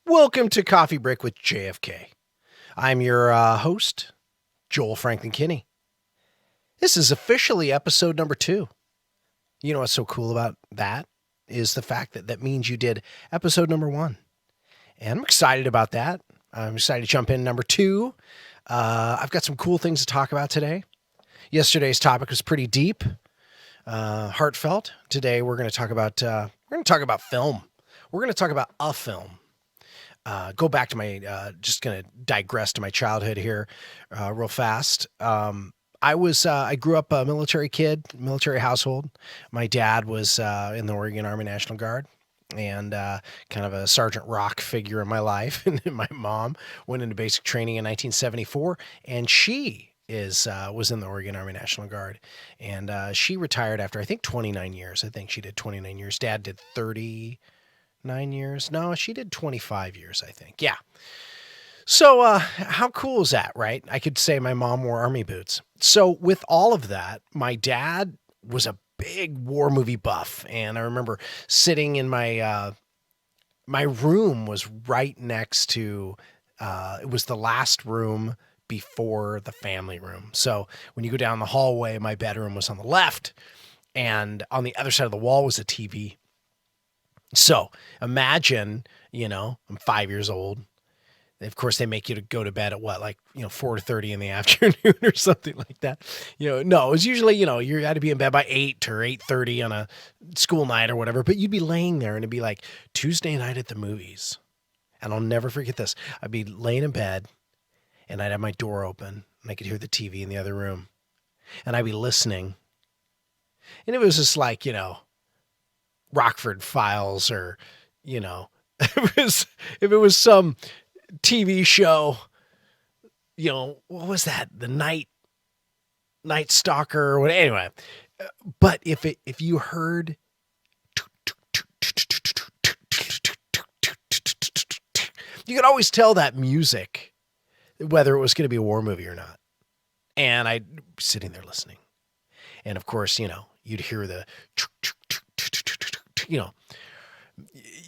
Welcome to Coffee Break with JFK. I'm your host, Joel Franklin Kinney. This is officially episode number 2. You know what's so cool about that is the fact that that means you did episode number 1. And I'm excited about that. I'm excited to jump in number 2. I've got some cool things to talk about today. Yesterday's topic was pretty deep, heartfelt. Today we're going to talk about film. We're going to talk about a film. Go back to my, just going to digress to my childhood here real fast. I grew up a military kid, military household. My dad was in the Oregon Army National Guard and kind of a Sergeant Rock figure in my life. And my mom went into basic training in 1974, and she was in the Oregon Army National Guard. And she retired after, I think, 29 years. I think she did 29 years. Dad did 39 years. No, she did 25 years, I think. Yeah. So how cool is that, right? I could say my mom wore army boots. So with all of that, my dad was a big war movie buff. And I remember sitting in my room was right next to, it was the last room before the family room. So when you go down the hallway, my bedroom was on the left, and on the other side of the wall was a TV. So imagine, I'm 5 years old. Of course, they make you to go to bed at 4:30 in the afternoon or something like that. No, it was usually, you had to be in bed by 8 or 8:30 on a school night or whatever, but you'd be laying there and it'd be like Tuesday night at the movies. And I'll never forget this. I'd be laying in bed and I'd have my door open and I could hear the TV in the other room, and I'd be listening. And it was just like, Rockford Files, or, if it was some TV show, what was that? The Night Stalker or what? Anyway, but if you heard, you could always tell that music, whether it was going to be a war movie or not. And I'd be sitting there listening. And of course, you'd hear the,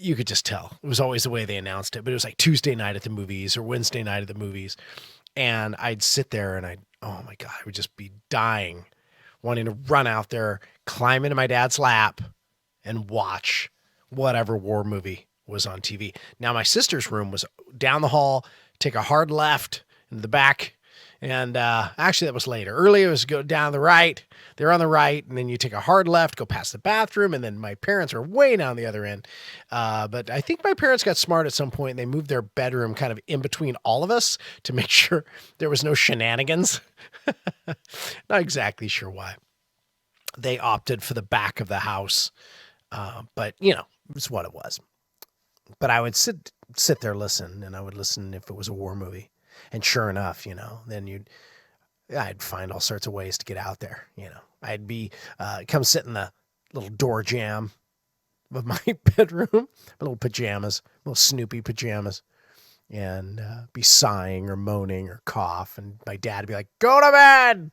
you could just tell. It was always the way they announced it, but it was like Tuesday night at the movies or Wednesday night at the movies. And I'd sit there and oh my God, I would just be dying, wanting to run out there, climb into my dad's lap and watch whatever war movie was on TV. Now my sister's room was down the hall, take a hard left into the back. And actually, that was later. Earlier, it was go down the right. They're on the right, and then you take a hard left, go past the bathroom, and then my parents are way down the other end. But I think my parents got smart at some point, and they moved their bedroom kind of in between all of us to make sure there was no shenanigans. Not exactly sure why. They opted for the back of the house, but, it was what it was. But I would sit there, listen, and I would listen if it was a war movie. And sure enough, then I'd find all sorts of ways to get out there. I'd be, come sit in the little door jamb of my bedroom, my little pajamas, little Snoopy pajamas, and be sighing or moaning or cough. And my dad would be like, go to bed,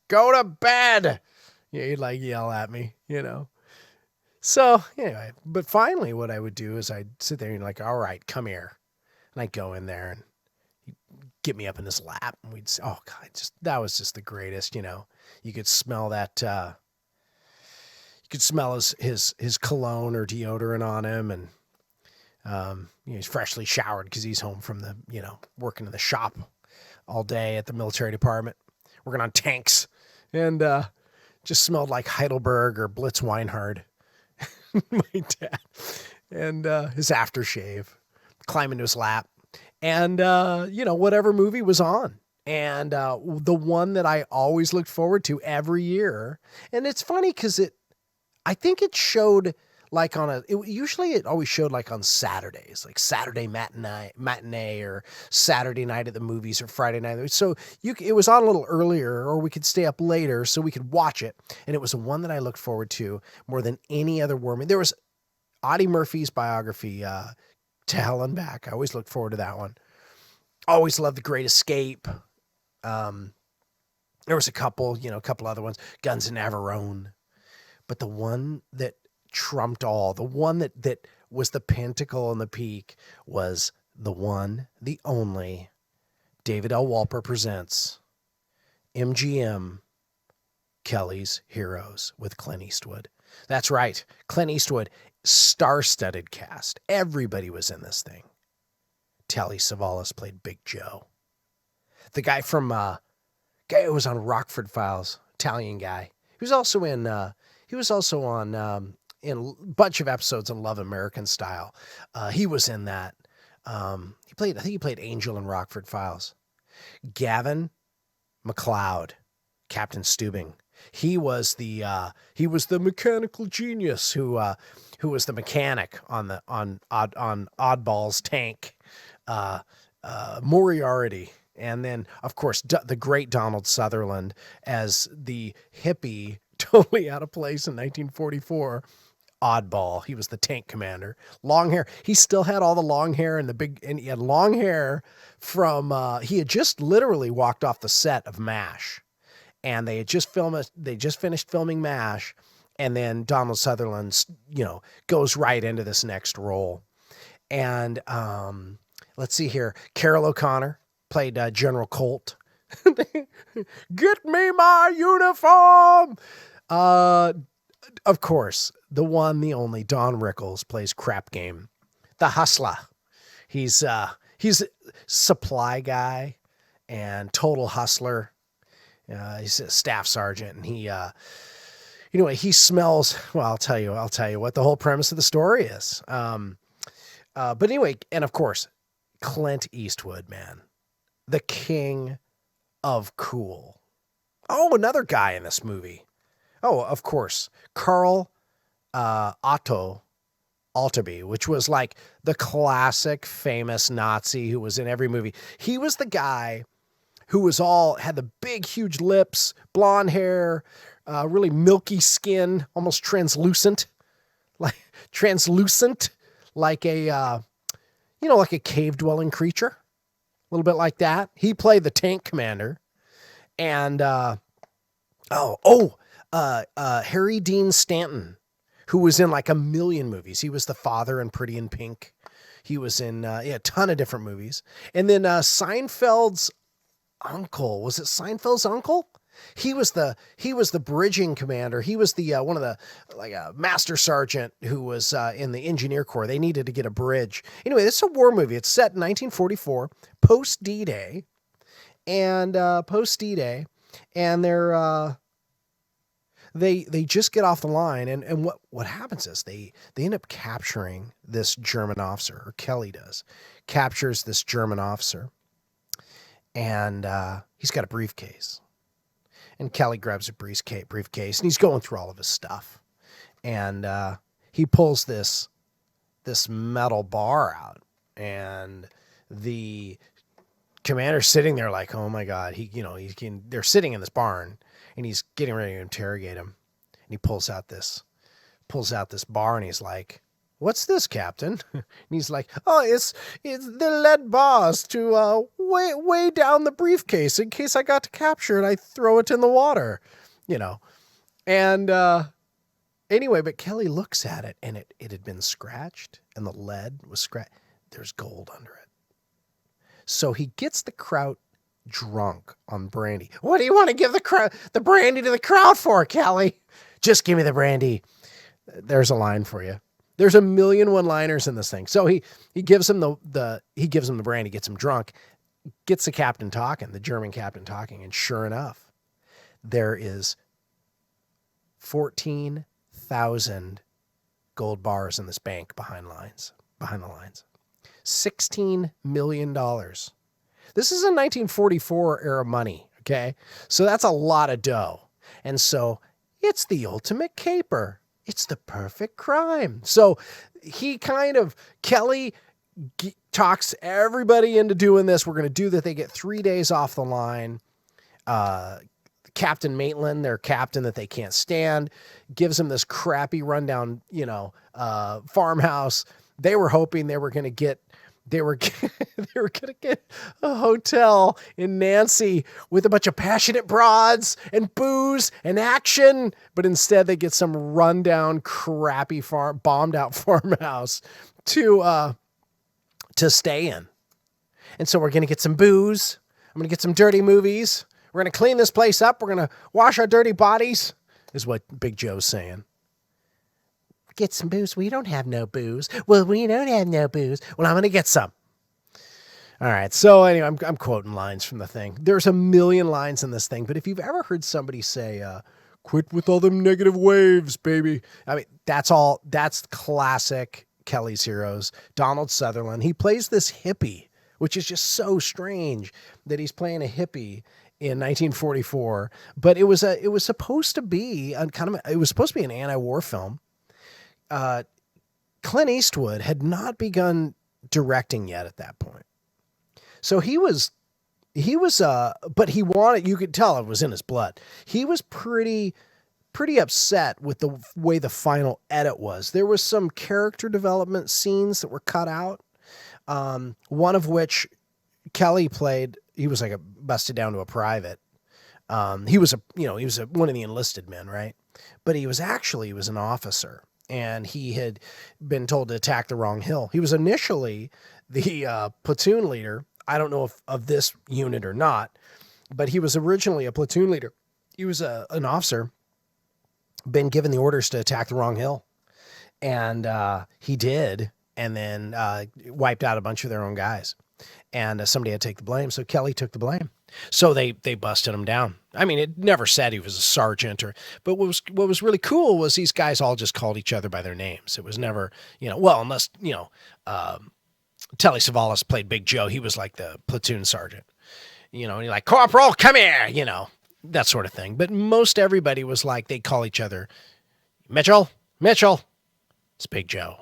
go to bed. He'd yell at me, So anyway, but finally what I would do is I'd sit there and all right, come here. And I'd go in there and get me up in his lap, and we'd say, oh God, that was just the greatest. You could smell that, you could smell his cologne or deodorant on him. And, he's freshly showered cause he's home from the, working in the shop all day at the military department, working on tanks, and, just smelled like Heidelberg or Blitz Weinhard. My dad, and, his aftershave, climb into his lap. And, whatever movie was on. And the one that I always looked forward to every year. And it's funny because I think it showed usually it always showed on Saturdays, like Saturday matinee or Saturday night at the movies or Friday night. So it was on a little earlier, or we could stay up later so we could watch it. And it was the one that I looked forward to more than any other war movie. There was Audie Murphy's biography, To Hell and Back. I always look forward to that one. Always loved The Great Escape. There was a couple other ones, Guns and Navarone. But the one that trumped all, the one that was the pinnacle and the peak was the one, the only, David L. Walper presents MGM Kelly's Heroes with Clint Eastwood. That's right. Clint Eastwood, star-studded cast. Everybody was in this thing. Telly Savalas played Big Joe. The guy from guy who was on Rockford Files, Italian guy. He was also on in a bunch of episodes in Love American Style. He was in that. I think he played Angel in Rockford Files. Gavin McLeod, Captain Steubing. He was the mechanical genius who was the mechanic on Oddball's tank. Moriarty. And then, of course, the great Donald Sutherland as the hippie, totally out of place in 1944. Oddball. He was the tank commander. Long hair. He still had all the long hair and he had long hair from, he had just literally walked off the set of MASH. And they just finished filming MASH. And then Donald Sutherland, goes right into this next role. And let's see here. Carol O'Connor played General Colt. Get me my uniform. Of course, the one, the only, Don Rickles plays Crap Game, the hustler. He's supply guy and total hustler. He's a staff sergeant, and he smells. Well, I'll tell you what the whole premise of the story is. But anyway, and of course, Clint Eastwood, man, the king of cool. Oh, another guy in this movie. Oh, of course, Carl Otto Altaby, which was like the classic famous Nazi who was in every movie. He was the guy who had the big, huge lips, blonde hair, really milky skin, almost translucent, like a cave-dwelling creature, a little bit like that. He played the tank commander, and Harry Dean Stanton, who was in like a million movies. He was the father in Pretty in Pink. He was in a ton of different movies. And then Seinfeld's uncle, was it Seinfeld's uncle? He was the bridging commander. He was the one of the master sergeant who was in the engineer corps. They needed to get a bridge. Anyway, this is a war movie. It's set in 1944, post D-Day, and they're they just get off the line, and what happens is they end up capturing this German officer, or Kelly captures this German officer, and he's got a briefcase. And Kelly grabs a briefcase, and he's going through all of his stuff. And he pulls this metal bar out, and the commander's sitting there like, oh my God, they're sitting in this barn, and he's getting ready to interrogate him. And he pulls out this bar, and he's like, what's this, Captain? And he's like, oh, it's the lead bars to weigh down the briefcase in case I got to capture it. I throw it in the water, And anyway, but Kelly looks at it, and it had been scratched, and the lead was scratched. There's gold under it. So he gets the crowd drunk on brandy. What do you want to give the brandy to the crowd for, Kelly? Just give me the brandy. There's a line for you. There's a million one-liners in this thing. So he gives him the brandy, gets him drunk, gets the captain talking, the German captain talking, and sure enough, there is 14,000 gold bars in this bank behind the lines. $16 million. This is a 1944 era money, okay? So that's a lot of dough. And so it's the ultimate caper. It's the perfect crime. So Kelly talks everybody into doing this. We're going to do that. They get 3 days off the line. Captain Maitland, their captain that they can't stand, gives them this crappy rundown, farmhouse. They were hoping they were going to get a hotel in Nancy with a bunch of passionate broads and booze and action, but instead they get some rundown, crappy bombed out farmhouse to to stay in. And so we're going to get some booze. I'm going to get some dirty movies. We're going to clean this place up. We're going to wash our dirty bodies, is what Big Joe's saying. Get some booze. We don't have no booze. Well, we don't have no booze. Well, I'm going to get some. All right. So anyway, I'm quoting lines from the thing. There's a million lines in this thing, but if you've ever heard somebody say, quit with all them negative waves, baby. I mean, that's classic Kelly's Heroes. Donald Sutherland. He plays this hippie, which is just so strange that he's playing a hippie in 1944. But it was supposed to be an anti-war film. Clint Eastwood had not begun directing yet at that point. So but he wanted, you could tell it was in his blood. He was pretty upset with the way the final edit was. There was some character development scenes that were cut out. One of which Kelly played, he was like busted down to a private. He was one of the enlisted men, right? But he was an officer, and he had been told to attack the wrong hill. He was initially the platoon leader. I don't know if of this unit or not, but he was originally a platoon leader. He was an officer, been given the orders to attack the wrong hill. And he did, and then wiped out a bunch of their own guys. And somebody had to take the blame, so Kelly took the blame. So they busted him down. I mean, it never said he was a sergeant, but what was really cool was these guys all just called each other by their names. It was never, unless, Telly Savalas played Big Joe. He was like the platoon sergeant, and you're like, Corporal, come here, that sort of thing. But most everybody was like, they call each other Mitchell, it's Big Joe.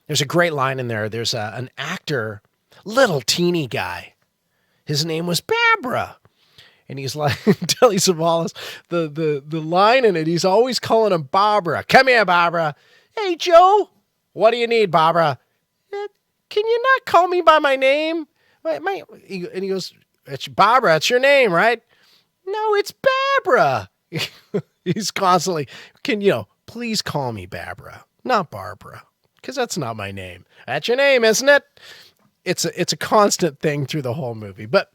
There's a great line in there. There's an actor, little teeny guy. His name was Barbara. And he's like, Telly Savalas, the line in it, he's always calling him Barbara. Come here, Barbara. Hey, Joe. What do you need, Barbara? Can you not call me by my name? And he goes, it's Barbara. It's your name, right? No, it's Barbara. He's constantly, please call me Barbara, not Barbara, because that's not my name. That's your name, isn't it? It's a constant thing through the whole movie, but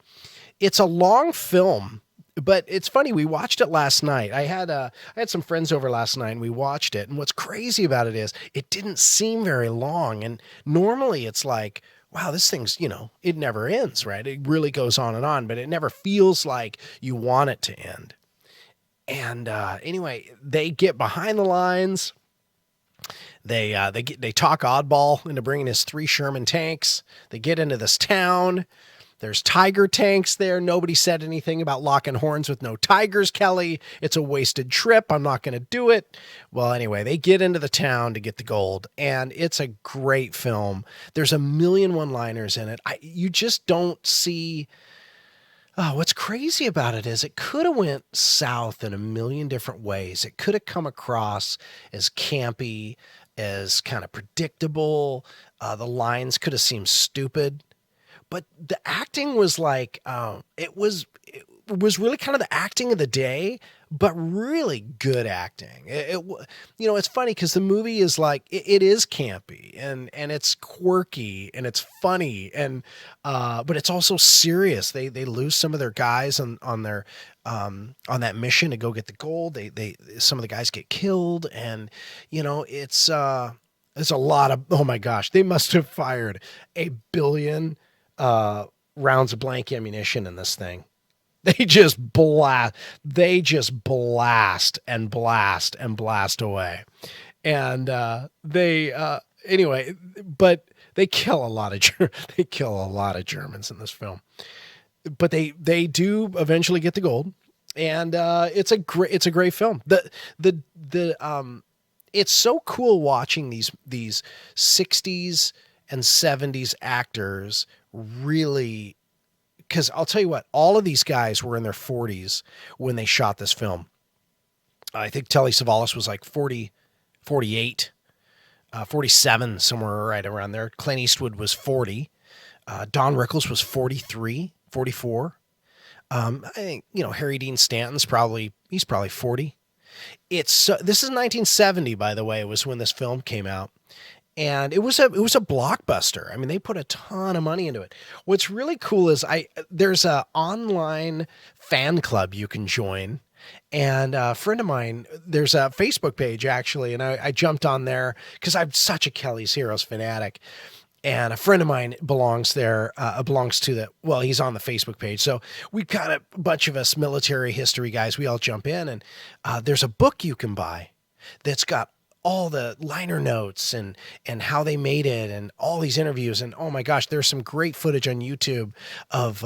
it's a long film. But it's funny, we watched it last night. I had some friends over last night and we watched it. And what's crazy about it is it didn't seem very long. And normally it's like, wow, this thing's, it never ends, right? It really goes on, but it never feels like you want it to end. And anyway, they get behind the lines. They talk Oddball into bringing his 3 Sherman tanks. They get into this town. There's tiger tanks there. Nobody said anything about locking horns with no tigers, Kelly. It's a wasted trip. I'm not going to do it. Well, anyway, they get into the town to get the gold, and it's a great film. There's a million one-liners in it. You just don't see... what's crazy about it is it could have went south in a million different ways. It could have come across as campy, as kind of predictable. The lines could have seemed stupid. But the acting was like, it was really kind of the acting of the day, but really good acting. It's funny because the movie is like, it is campy and it's quirky and it's funny but it's also serious. They lose some of their guys on that mission to go get the gold. Some of the guys get killed, and it's a lot of, oh my gosh, they must have fired 1 billion rounds of blank ammunition in this thing. They just blast and blast away. And anyway, but they kill a lot of Germans in this film. But they do eventually get the gold, and it's a great film. It's so cool watching these 60s and 70s actors really, because I'll tell you what, all of these guys were in their 40s when they shot this film. I think Telly Savalas was like 40, 48, 47, somewhere right around there. Clint Eastwood was 40. Don Rickles was 43, 44. I think, Harry Dean Stanton's probably 40. This is 1970, by the way, was when this film came out. and it was a blockbuster. I mean, they put a ton of money into it. What's really cool is there's a online fan club you can join. And a friend of mine, there's a Facebook page actually, and I jumped on there because I'm such a Kelly's Heroes fanatic. And a friend of mine belongs there, belongs to the, well, he's on the Facebook page. So we kind of, a bunch of us military history guys, we all jump in, and there's a book you can buy that's got all the liner notes and how they made it and all these interviews. And oh my gosh, there's some great footage on YouTube of,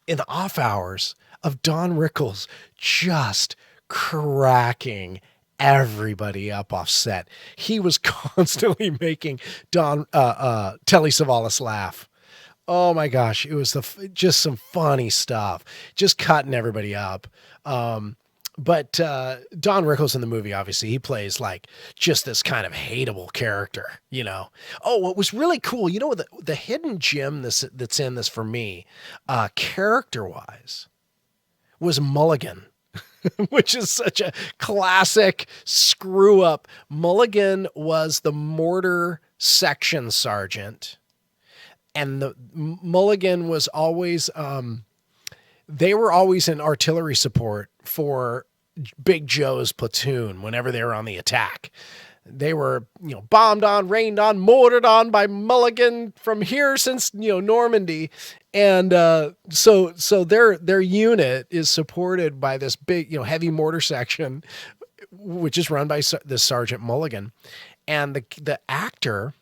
in the off hours of Don Rickles just cracking everybody up off set. He was constantly making Telly Savalas laugh. Oh my gosh, it was just some funny stuff, just cutting everybody up. But Don Rickles in the movie, obviously, he plays like just this kind of hateable character, you know. Oh, what was really cool, you know, the hidden gem that's in this for me, character-wise, was Mulligan. Which is such a classic screw up. Mulligan was the mortar section sergeant, and the Mulligan was always, they were always in artillery support for Big Joe's platoon whenever they were on the attack. They were, you know, bombed on, rained on, mortared on by Mulligan from here since, you know, Normandy. And so their unit is supported by this big, you know, heavy mortar section, which is run by this Sergeant Mulligan. And the actor,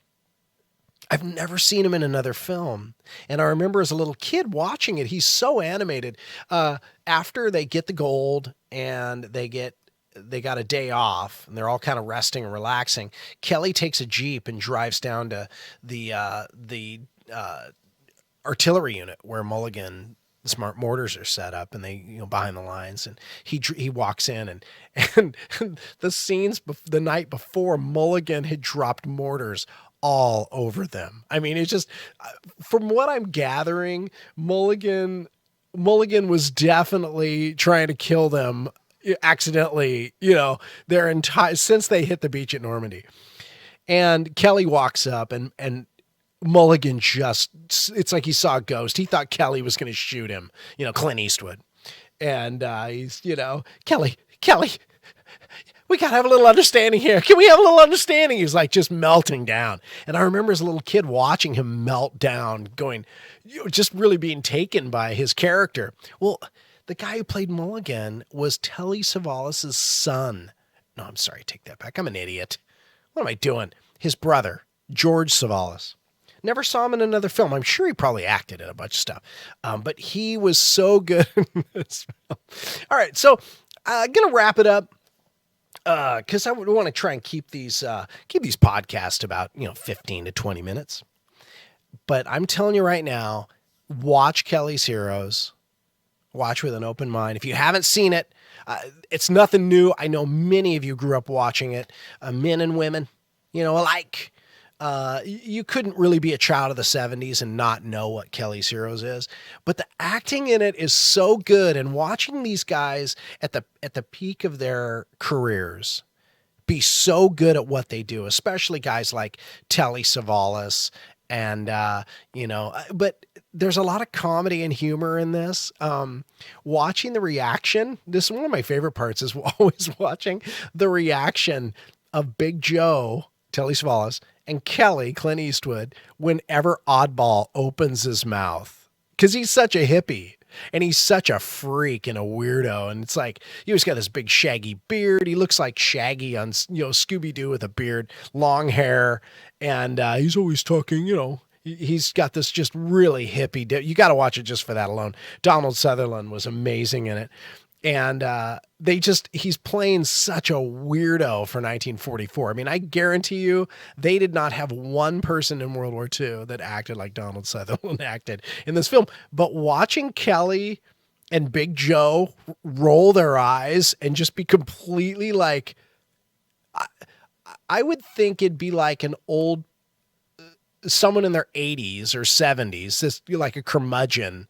I've never seen him in another film. And I remember as a little kid watching it, he's so animated. After they get the gold and they got a day off and they're all kind of resting and relaxing, Kelly takes a Jeep and drives down to the artillery unit where Mulligan smart mortars are set up, and they, you know, behind the lines, and he walks in and the scenes the night before, Mulligan had dropped mortars all over them. I mean, it's just, from what I'm gathering, Mulligan was definitely trying to kill them accidentally, you know, their entire, since they hit the beach at Normandy. And Kelly walks up and Mulligan just, it's like he saw a ghost. He thought Kelly was going to shoot him, you know, Clint Eastwood. And he's, you know, Kelly, we got to have a little understanding here. Can we have a little understanding? He's like just melting down. And I remember as a little kid watching him melt down, going, you know, just really being taken by his character. Well, the guy who played Mulligan was Telly Savalas' son. No, I'm sorry. Take that back. I'm an idiot. What am I doing? His brother, George Savalas. Never saw him in another film. I'm sure he probably acted in a bunch of stuff. But he was so good in this film. All right. So I'm going to wrap it up. Cause I would want to try and keep these podcasts about, you know, 15 to 20 minutes. But I'm telling you right now, watch Kelly's Heroes. Watch with an open mind. If you haven't seen it, it's nothing new. I know many of you grew up watching it, men and women, you know, alike. You couldn't really be a child of the 70s and not know what Kelly's Heroes is, but the acting in it is so good. And watching these guys at the peak of their careers be so good at what they do, especially guys like Telly Savalas and, you know, but there's a lot of comedy and humor in this. Watching the reaction, this is one of my favorite parts, is always watching the reaction of Big Joe, Telly Savalas, and Kelly, Clint Eastwood, whenever Oddball opens his mouth. Because he's such a hippie. And he's such a freak and a weirdo. And it's like, he always got this big shaggy beard. He looks like Shaggy on, you know, Scooby-Doo with a beard, long hair. And he's always talking, you know, he's got this just really hippie. You got to watch it just for that alone. Donald Sutherland was amazing in it. And he's playing such a weirdo for 1944. I mean, I guarantee you they did not have one person in World War II that acted like Donald Sutherland acted in this film. But watching Kelly and Big Joe roll their eyes and just be completely like, I would think it'd be like an old, someone in their 80s or 70s, this like a curmudgeon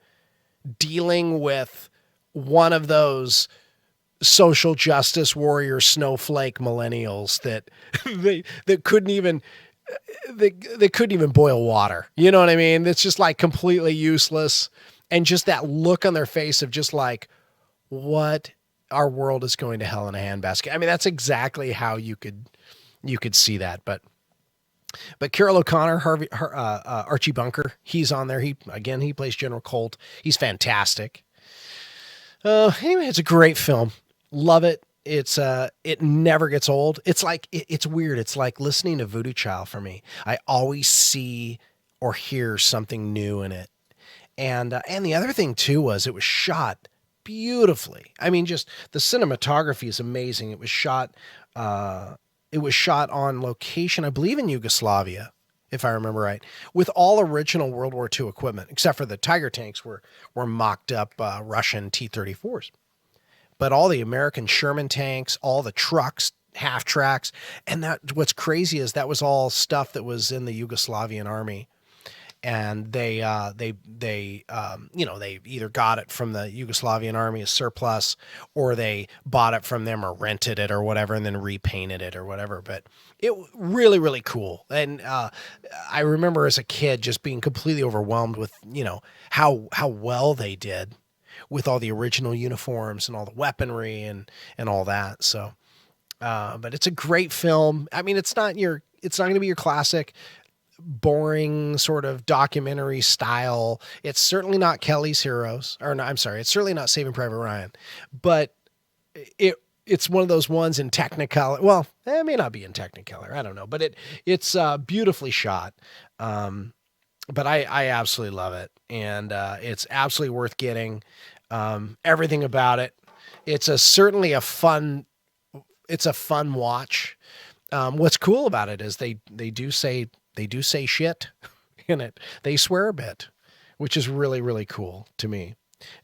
dealing with one of those social justice warrior snowflake millennials that that couldn't even, they couldn't even boil water. You know what I mean? It's just like completely useless. And just that look on their face of just like, what, our world is going to hell in a handbasket. I mean, that's exactly how you could see that. But Carroll O'Connor, Archie Bunker, he's on there. He plays General Colt. He's fantastic. Anyway, it's a great film. Love it. It never gets old. It's like, it's weird. It's like listening to Voodoo Child for me. I always see or hear something new in it. And the other thing too was it was shot beautifully. I mean, just the cinematography is amazing. It was shot on location, I believe in Yugoslavia, if I remember right, with all original World War II equipment, except for the Tiger tanks were mocked up Russian T-34s. But all the American Sherman tanks, all the trucks, half tracks, and what's crazy is that was all stuff that was in the Yugoslavian army. And they either got it from the Yugoslavian army as surplus, or they bought it from them or rented it or whatever, and then repainted it or whatever. But it really, really cool. And I remember as a kid just being completely overwhelmed with, how well they did with all the original uniforms and all the weaponry and all that. So, but it's a great film. I mean, it's not going to be your classic boring sort of documentary style. It's certainly not Kelly's Heroes, or no, I'm sorry, it's certainly not Saving Private Ryan, but it's one of those ones in Technicolor. Well, it may not be in Technicolor, I don't know, but it's beautifully shot. But I absolutely love it, and it's absolutely worth getting. Everything about it. It's certainly a fun watch. What's cool about it is they do say shit in it. They swear a bit, which is really, really cool to me.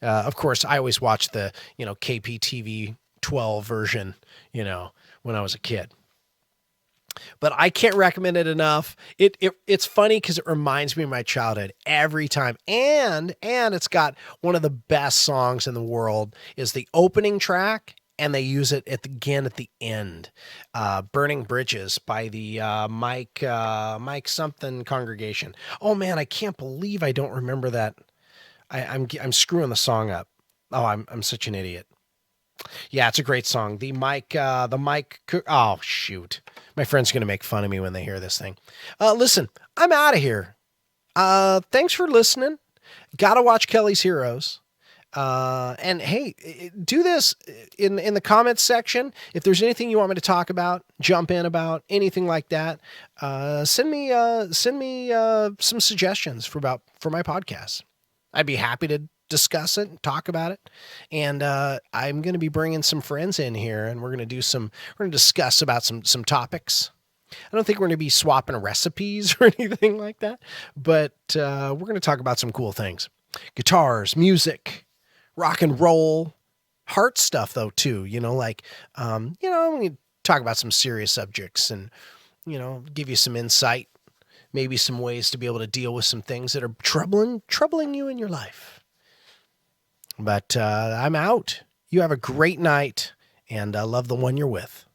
Of course, I always watched the, KPTV 12 version, when I was a kid. But I can't recommend it enough. It's funny because it reminds me of my childhood every time. And it's got one of the best songs in the world is the opening track. And they use it at the end. Burning Bridges by the Mike something congregation. Oh man, I can't believe I don't remember that. I'm screwing the song up. Oh, I'm such an idiot. Yeah, it's a great song. Oh shoot. My friend's going to make fun of me when they hear this thing. Listen, I'm out of here. Thanks for listening. Gotta watch Kelly's Heroes. And hey, do this in the comments section. If there's anything you want me to talk about, jump in about, anything like that, send me some suggestions for my podcast. I'd be happy to discuss it and talk about it. And I'm going to be bringing some friends in here, and we're going to discuss about some topics. I don't think we're going to be swapping recipes or anything like that, but we're going to talk about some cool things. Guitars, music, rock and roll, heart stuff though too, when you talk about some serious subjects and, give you some insight, maybe some ways to be able to deal with some things that are troubling you in your life. But I'm out. You have a great night, and love the one you're with.